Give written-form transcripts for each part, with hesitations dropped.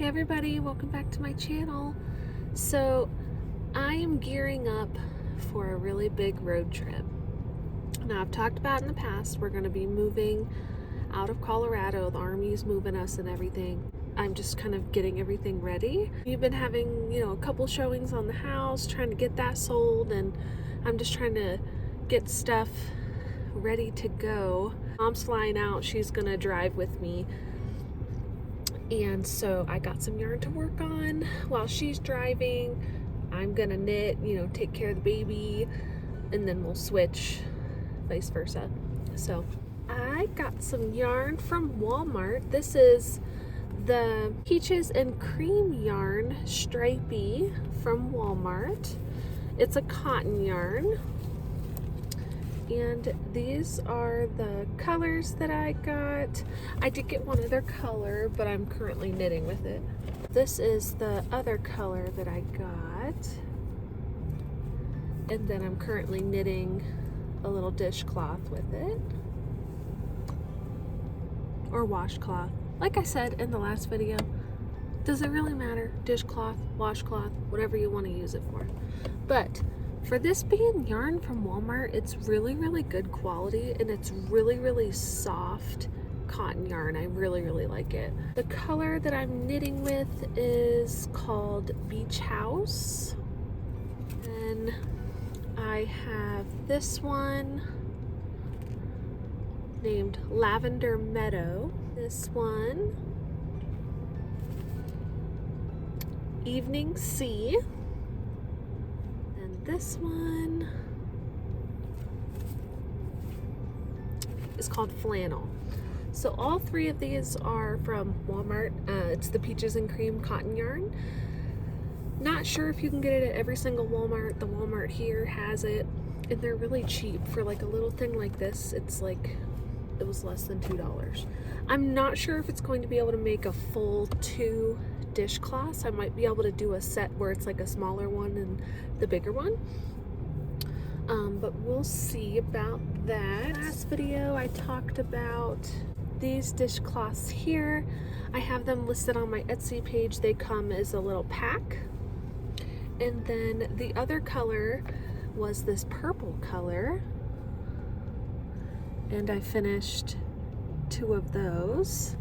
Hey everybody, welcome back to my channel. So I am gearing up for a really big road trip. Now I've talked about in the past, we're going to be moving out of Colorado. The Army's moving us and everything. I'm just kind of getting everything ready. We've been having, a couple showings on the house, trying to get that sold, and I'm just trying to get stuff ready to go. Mom's flying out, she's going to drive with me. And so I got some yarn to work on while she's driving. I'm gonna knit, take care of the baby, and then we'll switch, vice versa. So I got some yarn from Walmart. This is the Peaches and Cream yarn, Stripey, from Walmart. It's a cotton yarn. And these are the colors that I got. I did get one other color, but I'm currently knitting with it. This is the other color that I got. And then I'm currently knitting a little dishcloth with it. Or washcloth. Like I said in the last video, does it really matter? Dishcloth, washcloth, whatever you want to use it for. But for this being yarn from Walmart, it's really, really good quality, and it's really, really soft cotton yarn. I really, really like it. The color that I'm knitting with is called Beach House. And I have this one named Lavender Meadow. This one, Evening Sea. This one is called Flannel. So all three of these are from Walmart. It's the Peaches and Cream cotton yarn. Not sure if you can get it at every single Walmart. The Walmart here has it, and they're really cheap for like a little thing like this. It was less than $2. I'm not sure if it's going to be able to make a full 2 dishcloths. I might be able to do a set where it's like a smaller one and the bigger one. But we'll see about that. Last video I talked about these dishcloths here. I have them listed on my Etsy page. They come as a little pack. And then the other color was this purple color. And I finished 2 of those.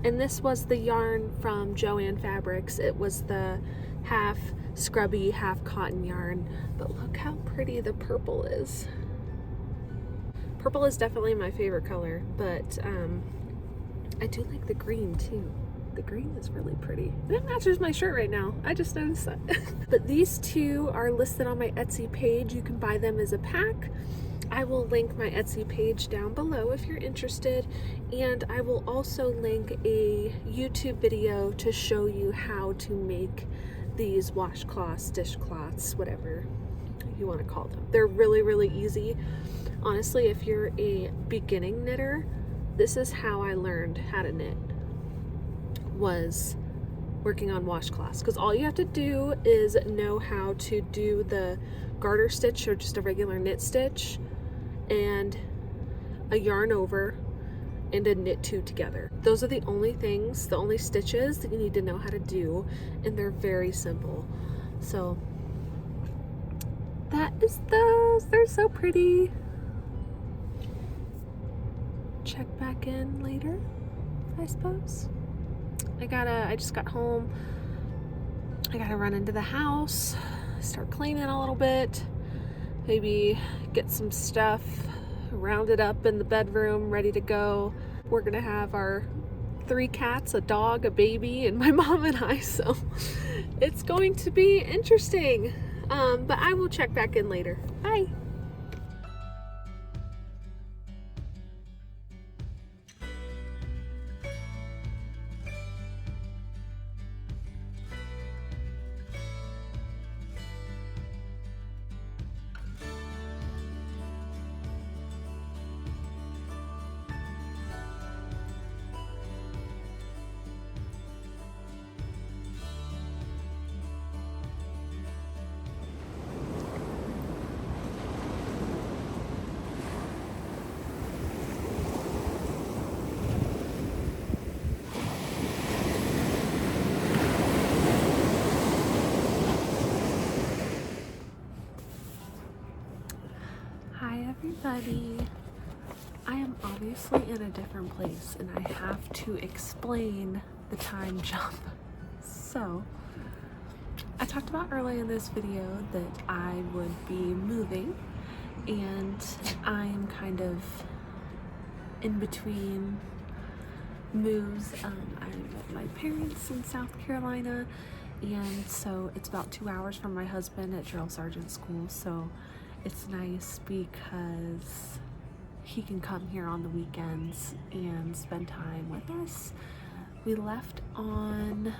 And this was the yarn from Joann Fabrics. It was the half scrubby, half cotton yarn. But look how pretty the purple is. Purple is definitely my favorite color, but I do like the green too. The green is really pretty. And it matches my shirt right now. I just noticed that. But these 2 are listed on my Etsy page. You can buy them as a pack. I will link my Etsy page down below if you're interested, and I will also link a YouTube video to show you how to make these washcloths, dishcloths, whatever you want to call them. They're really, really easy. Honestly, if you're a beginning knitter, this is how I learned how to knit, was working on washcloths, because all you have to do is know how to do the garter stitch, or just a regular knit stitch, and a yarn over, and a knit 2 together. Those are the only things, the only stitches that you need to know how to do, and they're very simple. So that is those. They're so pretty. Check back in later, I suppose. I just got home. I gotta run into the house, start cleaning a little bit, maybe get some stuff rounded up in the bedroom, ready to go. We're gonna have our 3 cats, a dog, a baby, and my mom and I, so it's going to be interesting. But I will check back in later. Bye. everybody. I am obviously in a different place and I have to explain the time jump. So, I talked about earlier in this video that I would be moving, and I'm kind of in between moves. I'm at my parents in South Carolina, and so it's about 2 hours from my husband at drill sergeant school, so it's nice because he can come here on the weekends and spend time with us. We left on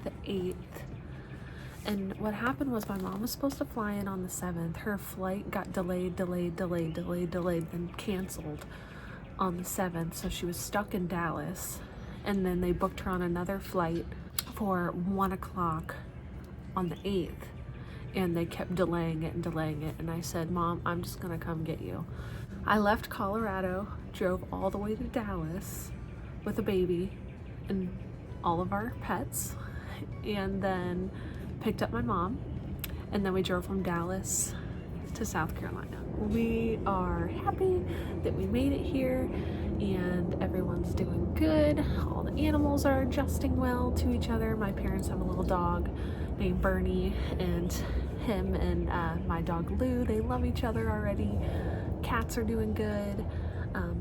the 8th, and what happened was my mom was supposed to fly in on the 7th. Her flight got delayed, then canceled on the 7th, so she was stuck in Dallas, and then they booked her on another flight for 1 o'clock on the 8th, and they kept delaying it, and I said, Mom, I'm just gonna come get you. I left Colorado, drove all the way to Dallas with a baby and all of our pets, and then picked up my mom, and then we drove from Dallas to South Carolina. We are happy that we made it here, and everyone's doing good. All the animals are adjusting well to each other. My parents have a little dog named Bernie, and him and my dog Lou, they love each other already. Cats are doing good.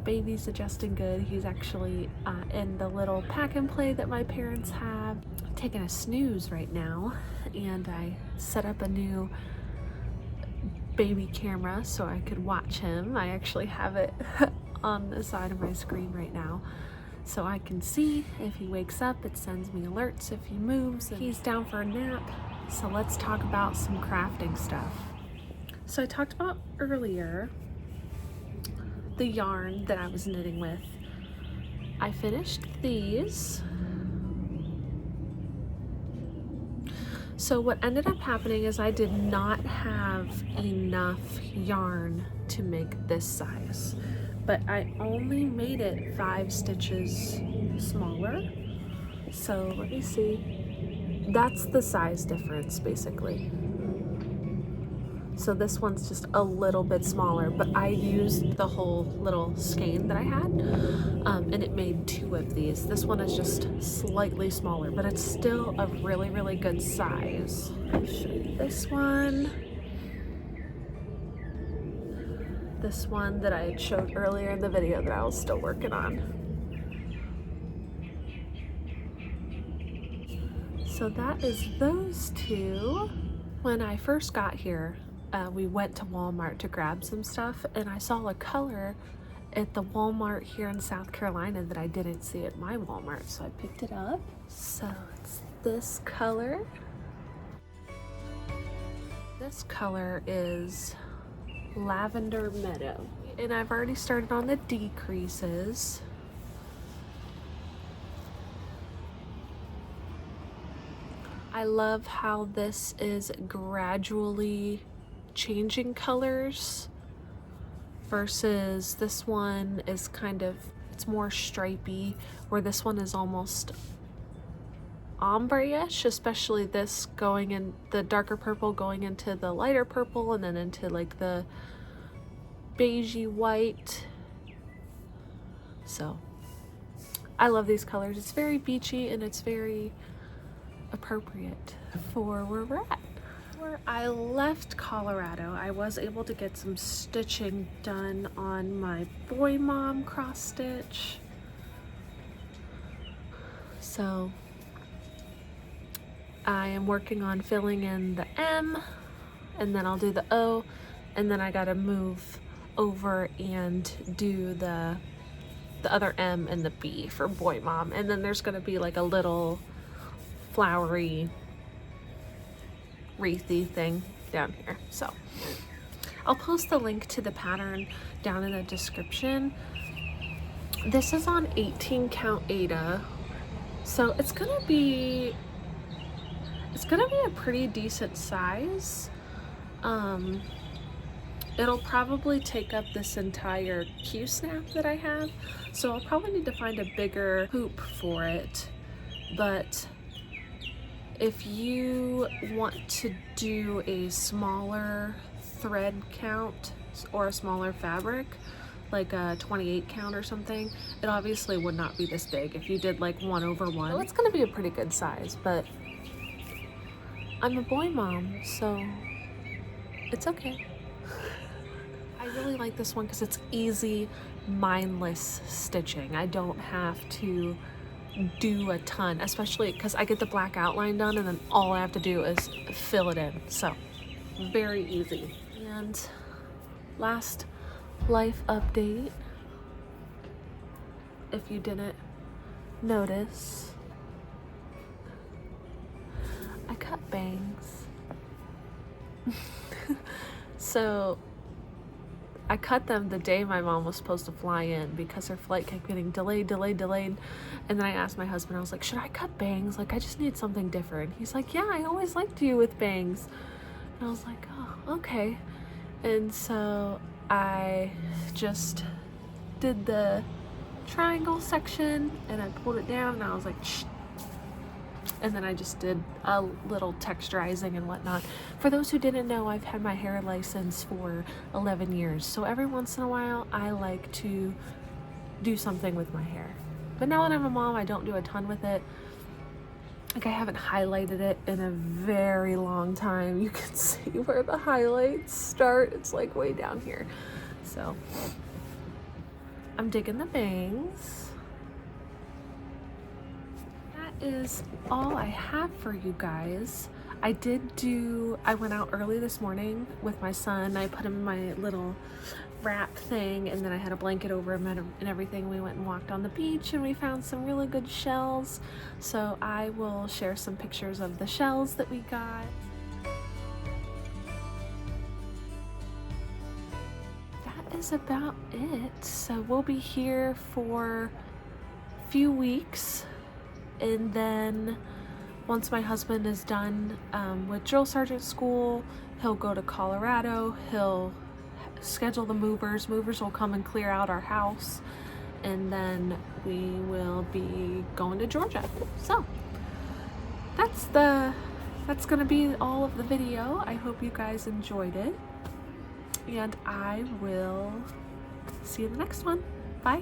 Baby's adjusting good. He's actually in the little pack and play that my parents have. Taking a snooze right now, and I set up a new baby camera so I could watch him. I actually have it on the side of my screen right now so I can see if he wakes up. It sends me alerts if he moves. He's down for a nap. So let's talk about some crafting stuff. So I talked about earlier the yarn that I was knitting with. I finished these. So what ended up happening is I did not have enough yarn to make this size, but I only made it 5 stitches smaller. So let me see. That's the size difference basically. So this one's just a little bit smaller, but I used the whole little skein that I had, and it made 2 of these. This one is just slightly smaller, but it's still a really, really good size. I'll show you this one. This one that I had showed earlier in the video that I was still working on. So that is those 2. When I first got here, we went to Walmart to grab some stuff, and I saw a color at the Walmart here in South Carolina that I didn't see at my Walmart, so I picked it up. So it's this color. This color is Lavender Meadow, and I've already started on the decreases. I love how this is gradually changing colors versus this one is kind of, it's more stripey, where this one is almost ombre-ish, especially this going in the darker purple going into the lighter purple and then into like the beigey white. So I love these colors. It's very beachy and it's very appropriate for where we're at. Where I left Colorado, I was able to get some stitching done on my boy mom cross stitch. So I am working on filling in the M, and then I'll do the O, and then I gotta move over and do the other M and the B for boy mom, and then there's gonna be like a little flowery wreathy thing down here. So I'll post the link to the pattern down in the description. This is on 18 count Aida, so it's gonna be a pretty decent size. It'll probably take up this entire Q-snap that I have, so I'll probably need to find a bigger hoop for it. But if you want to do a smaller thread count or a smaller fabric, like a 28 count or something, it obviously would not be this big. If you did like 1/1, well, it's gonna be a pretty good size, but I'm a boy mom, so it's okay. I really like this one because it's easy, mindless stitching. I don't have to do a ton, especially because I get the black outline done and then all I have to do is fill it in. So very easy. And last life update, if you didn't notice, I cut bangs. So I cut them the day my mom was supposed to fly in because her flight kept getting delayed. And then I asked my husband, I was like, should I cut bangs? Like, I just need something different. He's like, yeah, I always liked you with bangs. And I was like, oh, okay. And so I just did the triangle section and I pulled it down and I was like, shh. And then I just did a little texturizing and whatnot. For those who didn't know, I've had my hair license for 11 years. So every once in a while, I like to do something with my hair. But now that I'm a mom, I don't do a ton with it. Like, I haven't highlighted it in a very long time. You can see where the highlights start. It's like way down here. So I'm digging the bangs. Is all I have for you guys. I went out early this morning with my son. I put him in my little wrap thing and then I had a blanket over him and everything. We went and walked on the beach and we found some really good shells. So I will share some pictures of the shells that we got. That is about it. So we'll be here for a few weeks. And then once my husband is done with drill sergeant school, he'll go to Colorado. He'll schedule the movers. Movers will come and clear out our house. And then we will be going to Georgia. So that's gonna be all of the video. I hope you guys enjoyed it. And I will see you in the next one. Bye.